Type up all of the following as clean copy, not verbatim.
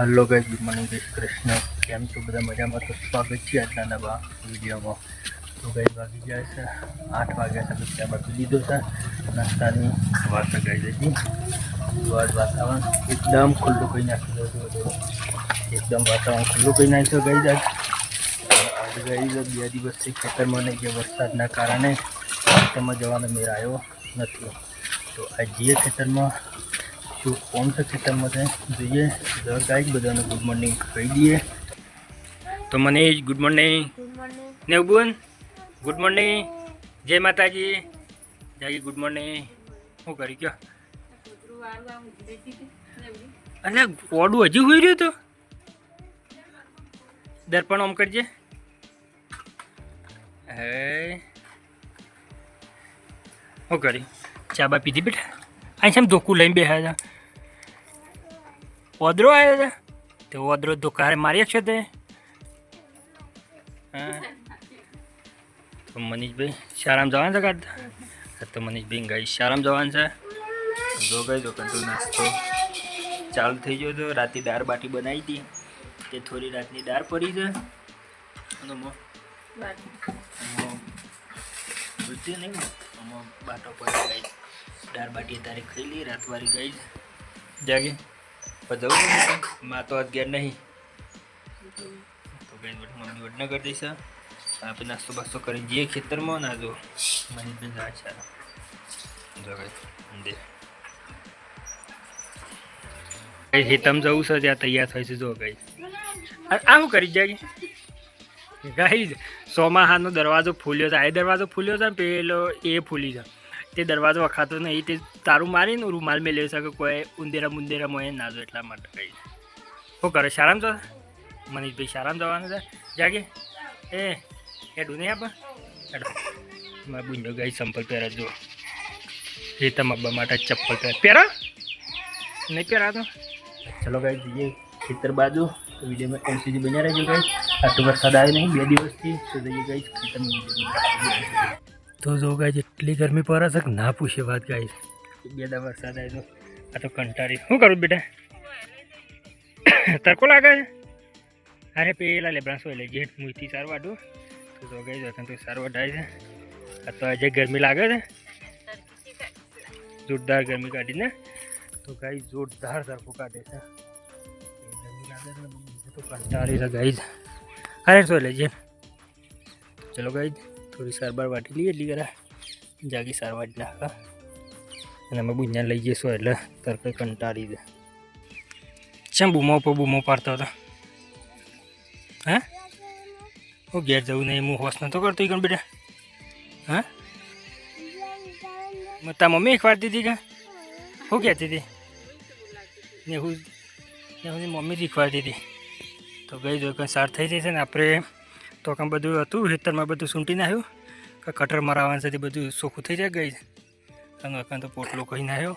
Hello guys, good morning, जय श्री कृष्ण। केम छो बधा मजामां? तो स्वागत है आटला नवा विडियोमां। तो गाइस वागी जाए छे 8 वाग्या छे। बच्चा बाकी लीधो छे नास्तानी वार्ता गाई दी। तो आज वातावरण एकदम खुल्लू कई नाख्युं छे। एकदम वातावरण खुल्लू कई नाख्युं गाइस। आज गाइस 2 દિવસથી ખેતરમાં નહીં ગયા વરસાદના કારણે ખેતરમાં જવાનો મેળ આવ્યો નથી। તો આ જે ખેતરમાં શું કોમ છે ખેતરમાં છે જોઈએ। ગાઈસ બધાને ગુડ મોર્નિંગ કહી દઈએ। તો મનીષ ગુડ મોર્નિંગ, નેવબુન ગુડ મોર્નિંગ, જય માતાજી, જાગી ગુડ મોર્નિંગ। શું કરી ગયો? અને ઓડું હજી હોઈ રહ્યું તો દર્પણ ઓમ કરજે। હે શું કરી? ચા બા પીધી બેટા? અહીં શેમ ધોકું લઈને બેઠા હતા? ઓદરો આવ્યો છે તે ઓદરો ધોકારે મારી છે તે। હા તો મનીષભાઈ શાળામાં જવાનું છે કાઢતા? તો મનીષભાઈ ગાઈ શાળામાં જવાનું છે। જો ગઈ તો કંટો નાસ્તો ચાલુ થઈ ગયો તો રાતે દાળ બાટી બનાવી હતી તે થોડી રાતની દાળ પડી છે અને ભૂલતી નહીં આમાં બાટો પડી ગઈ દાળ બાટી તારી ખાઈ લી રાતવાળી ગઈ જાગી જવું માં તો અગિયાર નહીં તો ગઈ મમ્મી વડના કરી દઈશ। આપણે નાસ્તો બાસ્તો કરીને જઈએ ખેતરમાં ના જો મનીષભાઈ જાય છે જો ગઈ દે ખેતમ જવું છે ત્યાં તૈયાર થઈ છે। જો ગઈ આ શું કરી જાય ગાઈ સોમાહાનો દરવાજો ફૂલ્યો છે। આ દરવાજો ફૂલ્યો છે ને પેલો એ ફૂલી છે તે દરવાજો વખાતો નહીં તે તારું મારીને રૂમાલ મેં લેવી શકે કોઈ ઉંદેરા મુંદેરામાં એ ના જો એટલા માટે કહી શું કરે? શાળામાં જવા મનીષભાઈ શાળામાં જવાનું છે જાગે એ હેડું નહીં આપે હેડો મારા બુંજો ગાઈ ચંપલ પહેરા જો એ તમારા માટે ચપ્પલ પહેરા નહીં પહેરા તો ચલો ગાઈ જઈએ ખેતર બાજુ। તો વિડીયોમાં એમ સુધી બન્યા રહેજો ગાઈ। આટલો વરસાદ આવ્યો નહીં 2 દિવસથી તો જઈએ ગાઈ ખેતરમાં। તો જો ગાઈ એટલી ગરમી પડે છે કે ના પૂછે વાત ગાઈ। 2 દા વરસાદ આવ્યો આ તો કંટાળી શું કરું બેટા? તડકો લાગે છે? અરે પેલા લેબડા સોય લે જેઠ મુઈથી સાર વાડું તો જો ગાઈ જતા તો સાર વડાય છે। આ તો આજે ગરમી લાગે છે જોરદાર ગરમી કાઢીને તો ગાઈ જોરદાર તડકો કાઢે છે ગરમી લાગે છે તો કંટાળી છે ગાઈ। અરે સોય લેજે ચલો ગાઈ થોડી સારવાર વાટી લઈએ એટલી કરા જાગી સાર વાટી નાખા અને અમે બુഞ്ഞા લઈ જઈશું એટલે તરકે કંટાળી દે। ચમ બૂમો પર બૂમો પાડતો હતો? હા હું ઘેર જવું નહીં હું હોશ નતો કરતો કણ બેટા? હા તા મમ્મી ખવાડતી હતી કે શું કહેતી હતી ને હું મમ્મી શીખવાડતી હતી તો ગઈ જો કંઈ સાર થઈ જશે ને આપણે તો કાં બધું હતું ખેતરમાં બધું સૂંટી નાખ્યું કે કટર મરાવવાનું છે તે બધું ચોખ્ખું થઈ જાય ગઈ અને અકાન તો પોટલો કહી નાખ્યો।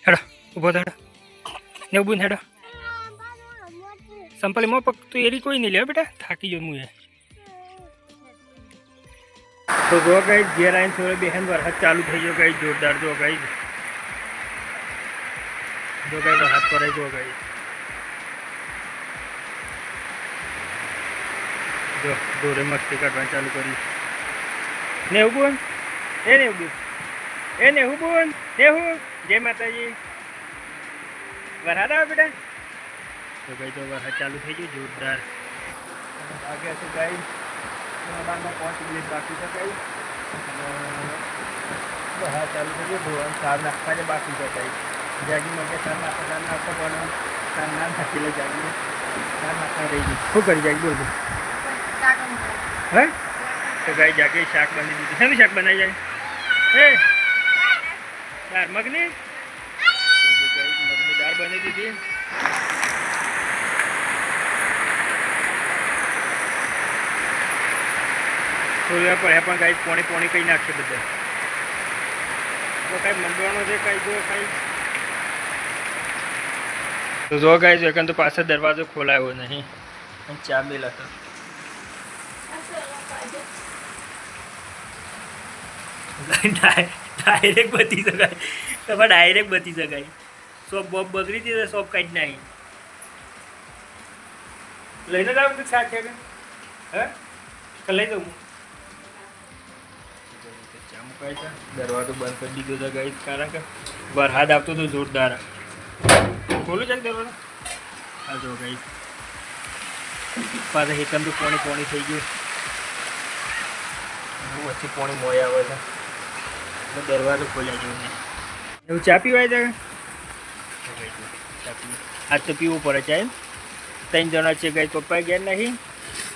હેડો ઊભો હેડો ને ઊભું હેડો સંપલીમાં પગ તો એરી કોઈ નહીં લે બેટા થાકી ગયો હું એ તો જો ગઈ ઘેર આવીને થોડે બેહેન વરસાદ ચાલુ થઈ ગયો ગઈ જોરદાર જો ગઈ વરસાદ પડાય જો ગઈ જો દોરે મસ્તી કાઢવાનું ચાલુ કરી ને ઉભું એ ને ઉભું એ ને ઉભું ને હું જય માતાજી વરસાદ આવે બેટા તો ગઈ તો વરસાદ ચાલુ થઈ ગયું જોરદાર આગળ છે ગાઈ 5 મિનિટ બાકી છે ગાઈ વરસાદ ચાલુ થઈ ગયું ધોવાનું સાર નાખવા જે બાકી છે ગાઈ જાગી માટે સાર નાખવા પણ સાર ના નાખી લે જાગી સાર નાખવા રહી ગઈ શું કરી જાગી બોલજો હે તો ગાઈ જાગે શાક બની દીધું શેનું શાક બનાવી જાય હે દાળ મગની દાળ બની દીધી થોડી વાર પડે પણ કાંઈ પોણી કંઈ નાખશે બધા તો કાંઈ મંડવાનો છે કાંઈ જો કાંઈ તો જો ગાઈ જો એકન તો પાછળ દરવાજો ખોલાયો નહીં ચા મેલ હતો ડાયરેક્ટ બતી શકાય તમારે ડાયરેક્ટ બતી શકાય શોપ બોપ બગડી હતી તો શોપ કાઢી નાખી. લઈને જાવ તો શાક છે હે કે લઈ જાઉં ચા મુકાય છે. દરવાજો બંધ કરી દીધો હતો ગાઈસ કારણ કે વરસાદ આવતો તો જોરદાર. ખોલું છે દરવાજો? હા જો ગાઈસ પાછા એકદમ તો પોણી થઈ ગયું. વચ્ચે પોણી મોય આવે છે દરવાજો ખોલ્યા જેવું નહીં. એવું ચા પીવાય છે આજ તો પીવું પડે ચા. એમ 3 જણા છે ગાઈસ. પપ્પા ગયા નહીં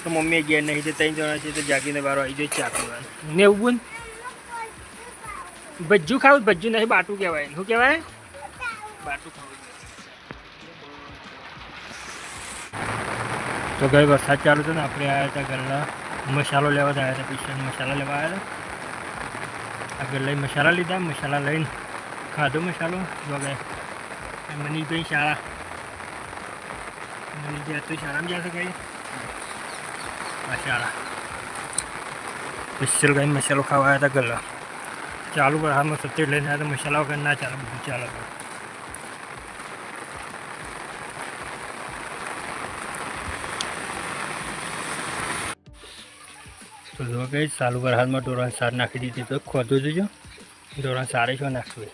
તો મમ્મી ગયા નહીં તો 3 જણા છે તો જાગીને બારો આવી જાય ચા પીવાનું ને એવું. ભજ્જું ખાવું ભજ્જું નહીં બાટું કહેવાય. શું કહેવાય? બાટું ખાવું. તો ગઈ વરસાદ ચાલુ છે ને આપણે આવ્યા હતા ઘરના મસાલો લેવા આવ્યા હતા. પૈસા મસાલા લેવા આવ્યા હતા. આગળ લઈ મસાલા લીધા. મસાલા લઈને ખાધો મસાલો. જો ગઈ મનીષભાઈ શાળા મનીષભાઈ તો શાળામાં જશે કઈ આ શાળા સ્પેશિયલ કઈ મસાલો ખાવા આવ્યા હતા ઘરના. ચાલુ પર હાથમાં સત્તર લઈને આવ્યા તો મસાલા વગર ના ચાલે. બધું ચાલે. તો જો કઈ ચાલુ પર હાથમાં ધોરણ 4 નાખી દીધી તો ખોદું જોજો. ધોરણ 4 શું નાખવું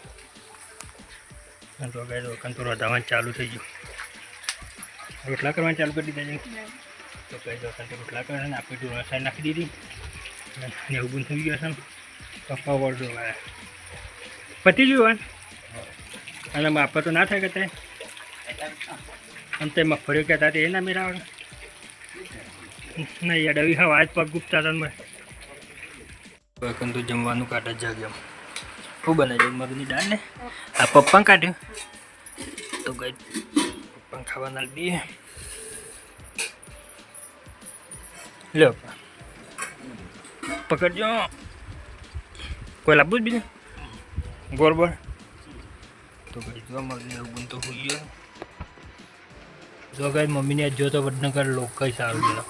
તો કઈ દોકાન તો રધાવાનું ચાલુ થઈ ગયું. રોટલા કરવાનું ચાલુ કરી દીધા છે. તો કઈ દોકાન તો રોટલા કરવાના આપણે ધોરણ 4 નાખી દીધી. એવું થઈ ગયું છે ને પપ્પા વળજો પતી ગયું અને બાપા તો ના થાય કે આમ તે મગફળીઓ કહેતા હતા એ ના મેળા નહીં અડવી હા આજ પગ ગુપ્તા હતા તો જમવાનું કાઢે જાગ્યા. શું બનાવી જાય મગની દાળ ને આ પપ્પા કાઢ્યું તો ગઈ પપ્પા ખાવાના દઈએ. લે પકડજો. કોઈ લાવવું જ બીજું બરોબર. તો ભાઈ જો મમ્મી એવું તો હોઈ ગયો. જો કઈ મમ્મીને જો તો વડનગર લોકો કઈ સારું ગયેલો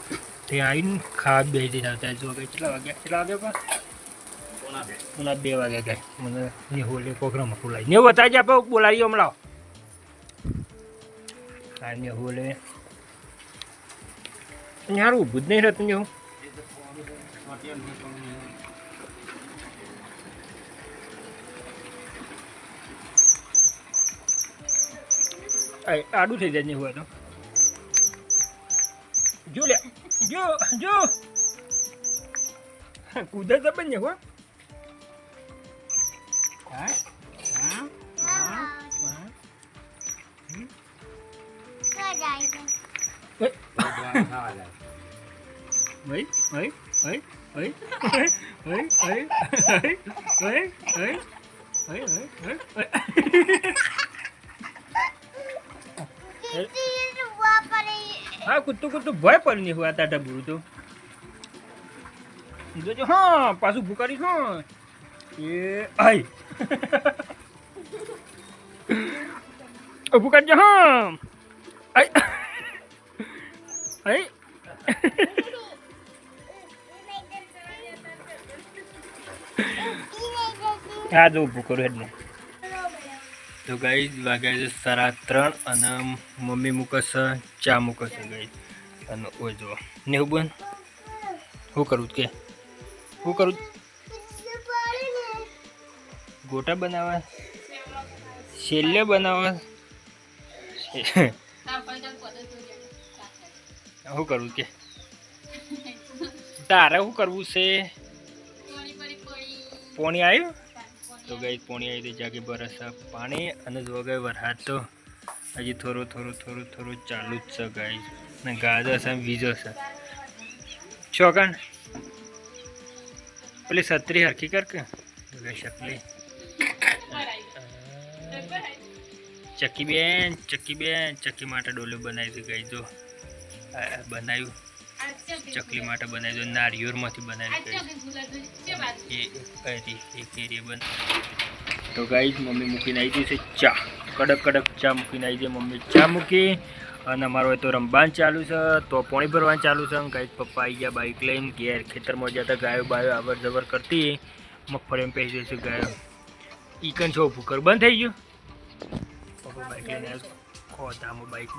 ત્યાં આવીને ખાવા બેસી દીધા હતા. જો કઈ કેટલા વાગ્યા પણ 2 વાગ્યા કઈ મને નિહોલે પ્રોગ્રામ બોલાવી ને બતાવી આપણે બોલાવીએ હમણાં. હા નિહોલે સારું ઊભું જ નહીં રહેતું ને હું આડું થઈ જાય નહીં હોય તો જો લે જો જો કુદર તો બને હો. હા કૂદતું કૂદતું ભય પડી નહીં હોય તાટા ભૂરું તો જોજો. હા પાછું ભૂકારીશ હા એ આઈ ભૂકારજો હા આઈ આઈ હા જો ભૂકરું હેડ ને. તો ગાઈસ વાગ્યા છે 3:30 અને મમ્મી મૂકશે ચા મૂકશે ગાઈસ. અને ઓય જો ને બન શું કરું કે શું કરું ગોટા બનાવવા છેલ્લે બનાવવા શું કરવું કે તારે શું કરવું છે? પોણી આવ્યું તો ગઈ પોણી આવી તો જાગે બરસ પાણી અને જો ગઈ વરસાદ તો હજી થોડું ચાલુ જ છે ગાઈ ને ગાજર છે વીજો છે છોકણ પેલી છત્રી હરખી કર કે શકલી ચક્કી બેન ચક્કી માટે ડોલું બનાવી છે ગઈ જો બનાવ્યું ચકલી માટે બનાવી દો નારિયેળમાંથી બનાવી તો ગાઈસ મમ્મી મૂકીને આવી છે ચા કડક ચા મૂકીને આવી છે મમ્મી ચા મૂકી અને અમારો તો રમવાનું ચાલુ છે તો પાણી ભરવાનું ચાલુ છે ગાઈસ પપ્પા આવી ગયા બાઈક લઈને ઘેર ખેતરમાં જતા ગાયો બાયો આવર જવર કરતી મગફળીમાં પહેરી જશે ગાયો ઈકન છો ભૂકર બંધ થઈ ગયું પપ્પા બાઇક લઈને આવ્યો ખોદામાં બાઇક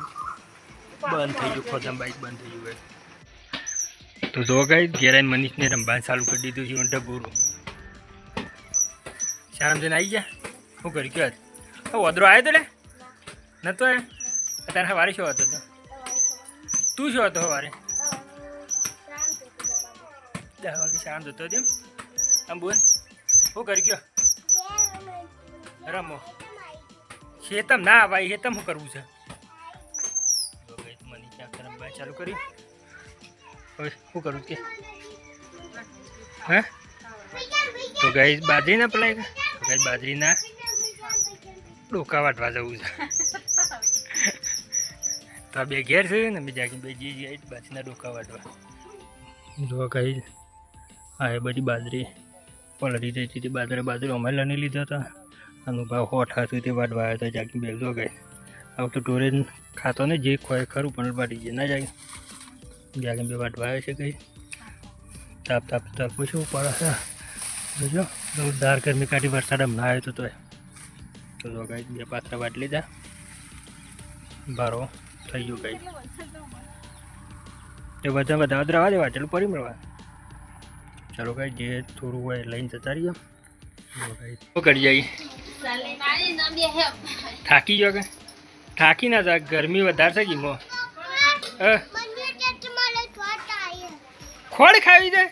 બંધ થઈ ગયું ખોદામાં બાઇક બંધ થઈ ગયું તો જો ગાઈ ઘેરાઈને મનીષને રમવાનું ચાલુ કરી દીધું છે ઊંઢા પૂરું શારમજન આવી ગયા શું કર્યું ક્યાં ઓદરો આવ્યો તો લે નતો તારે સવારે શું હતો તું શું હતો સવારે 10 વાગે શાંત હતો તેમ આમ બોલ શું કરી ગયો રમો શેતમ ના ભાઈ શેતમ શું કરવું છે મને રમવા ચાલુ કર્યું હવે શું કરવું કે હે તો ગાઈ બાજરીના પલાય તો ગાઈ બાજરીના ડોકા વાટવા જવું છે તો આ બે ઘેર છે ને બીજા બે જઈએ બાજરીના ડોકા વાટવા જો ગાઈ હા એ બધી બાજરી પલળી રહી હતી બાજરી અમે લણી લીધા હતા આનો ભાવ 8 હતું તે વાટવા આવ્યા હતા જાગી બેગ જો ગાઈ આવું તો ટોરે ખાતો ને જે ખોય ખરું પણ વાટી જાય ના જાય જાગી બે વાટવા આવે છે કઈ તાપ શું પડે છે જોજો જોરદાર ગરમી કાઢી વરસાદ હમણાં આવ્યો તો જો ગાઈ બે પાત્રા વાટ લીધા ભારો થઈ ગયું ગાઈ એ બધા રવા દેવા ચાલો પડી મળવા ચાલો ગાઈ જે થોડું હોય લઈને જતા રહીએ શું કરી જાય થાકી ગયો કે થાકી ના જા ગરમી વધારે છે ગીમો ખોડ ખાવી દે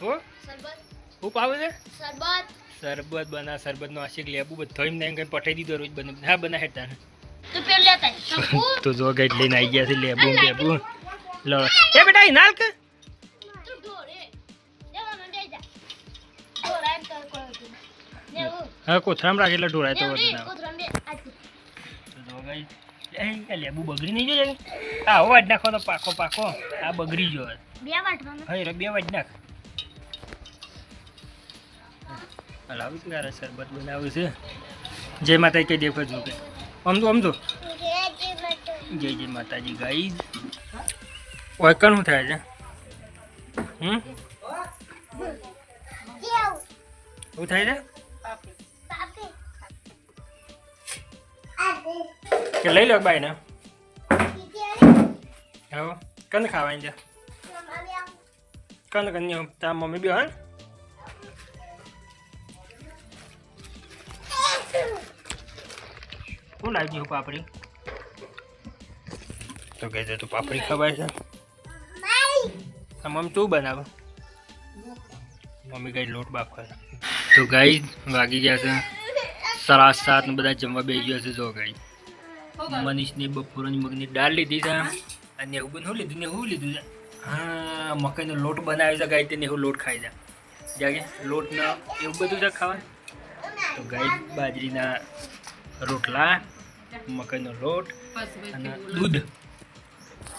હો હું પાવે છે શરબત બના શરબતનો આશિક લેબુ બધો એમને કંઈ પઠાઈ દીધો રોજ બને હા બના હેઠા તો જો ગઈ લઈને આવી ગયા છે લેબુ લો એ બેટા નાલ કે હા કોથરામ રાખે એટલે ઢોરાય તો લેબુ બગડી નહીં જોઈએ હા હો વાટ નાખો તો પાકો આ બગડી ગયો હા બે વાટ નાખ લાવું ત્યારે શરબત બનાવ્યું છે જય માતાજી કઈ દેખો જો કે આમ તો જય માતાજી ગાઈ ઓય કણ શું થાય છે શું થાય છે કે લઈ લો બાઈ ને હા કંદ ખાવાની છે કંદ તાર મમ્મી બી હા શું લાગી હું પાપડી તો કહેજો તું પાપડી ખવાય છે મમ્મી તું બનાવ મમ્મી કઈ લોટ બાફવા તો ગાઈ વાગી ગયા છે 7:30 ને બધા જમવા બેસી ગયા છે જો ગાઈ મનીષની બપોરની મગની દાળ લીધી છે અને એવું બધું લીધું ને એવું લીધું છે હા મકાઈનો લોટ બનાવ્યો છે ગાઈ તેને એવું લોટ ખાઈ જાય જાગે લોટ ને એવું બધું છે ખાવાનું તો ગાઈ બાજરીના રોટલા મકાઈનો લોટ અને દૂધ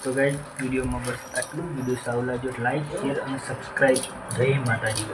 તો ગાઈ વિડીયોમાં બસ આટલું વિડીયો સારું લાગ્યો લાઈક શેર અને સબસ્ક્રાઈબ જય માતાજી.